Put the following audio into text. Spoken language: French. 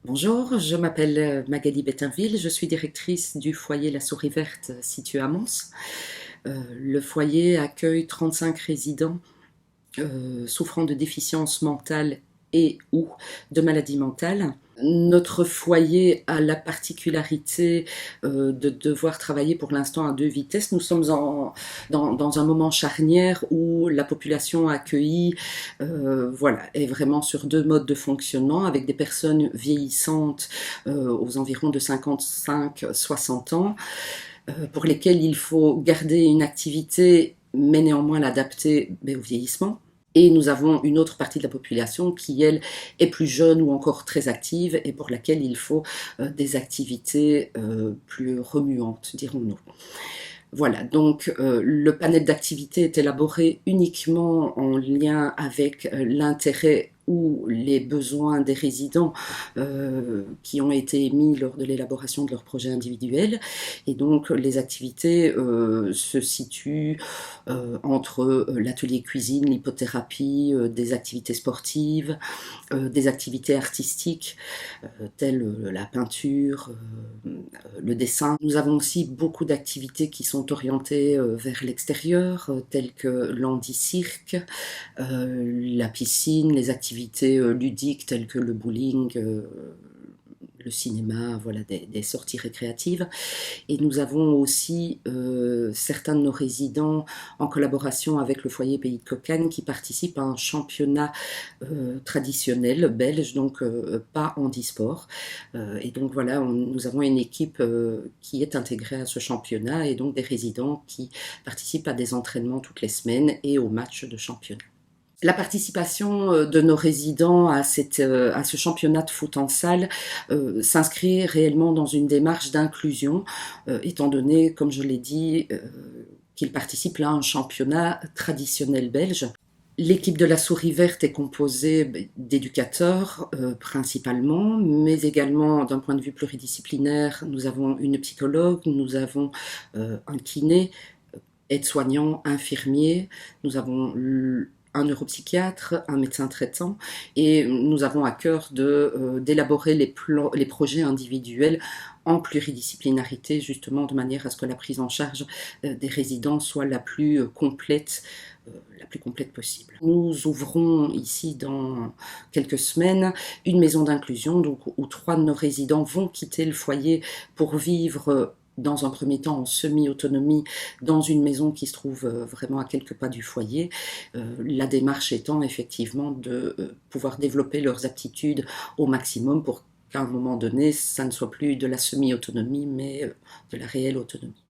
Bonjour, je m'appelle Magali Bettinville, je suis directrice du foyer La Souris Verte situé à Mons. Le foyer accueille 35 résidents souffrant de déficience mentale et ou de maladies mentales. Notre foyer a la particularité de devoir travailler pour l'instant à deux vitesses. Nous sommes dans un moment charnière où la population accueillie est vraiment sur deux modes de fonctionnement, avec des personnes vieillissantes aux environs de 55-60 ans, pour lesquelles il faut garder une activité mais néanmoins l'adapter au vieillissement. Et nous avons une autre partie de la population qui, elle, est plus jeune ou encore très active et pour laquelle il faut des activités plus remuantes, dirons-nous. Voilà, donc le panel d'activités est élaboré uniquement en lien avec l'intérêt ou les besoins des résidents qui ont été émis lors de l'élaboration de leur projet individuel. Et donc les activités se situent entre l'atelier cuisine, l'hypothérapie, des activités sportives, des activités artistiques telles la peinture, le dessin. Nous avons aussi beaucoup d'activités qui sont orientées vers l'extérieur, telles que l'handi-cirque, la piscine, les activités ludiques telles que le bowling, le cinéma, voilà, des sorties récréatives. Et nous avons aussi certains de nos résidents en collaboration avec le foyer Pays de Cocagne qui participent à un championnat traditionnel belge, donc pas handisport. Et donc voilà, nous avons une équipe qui est intégrée à ce championnat et donc des résidents qui participent à des entraînements toutes les semaines et aux matchs de championnat. La participation de nos résidents à ce championnat de foot en salle s'inscrit réellement dans une démarche d'inclusion, étant donné, comme je l'ai dit, qu'ils participent là à un championnat traditionnel belge. L'équipe de la Souris Verte est composée d'éducateurs principalement, mais également d'un point de vue pluridisciplinaire, nous avons une psychologue, nous avons un kiné, aide-soignant, infirmier, nous avons un neuropsychiatre, un médecin traitant, et nous avons à cœur d'élaborer les projets individuels en pluridisciplinarité, justement de manière à ce que la prise en charge des résidents soit la plus complète possible. Nous ouvrons ici dans quelques semaines une maison d'inclusion donc, où 3 de nos résidents vont quitter le foyer pour vivre dans un premier temps en semi-autonomie dans une maison qui se trouve vraiment à quelques pas du foyer. La démarche étant effectivement de pouvoir développer leurs aptitudes au maximum pour qu'à un moment donné, ça ne soit plus de la semi-autonomie, mais de la réelle autonomie.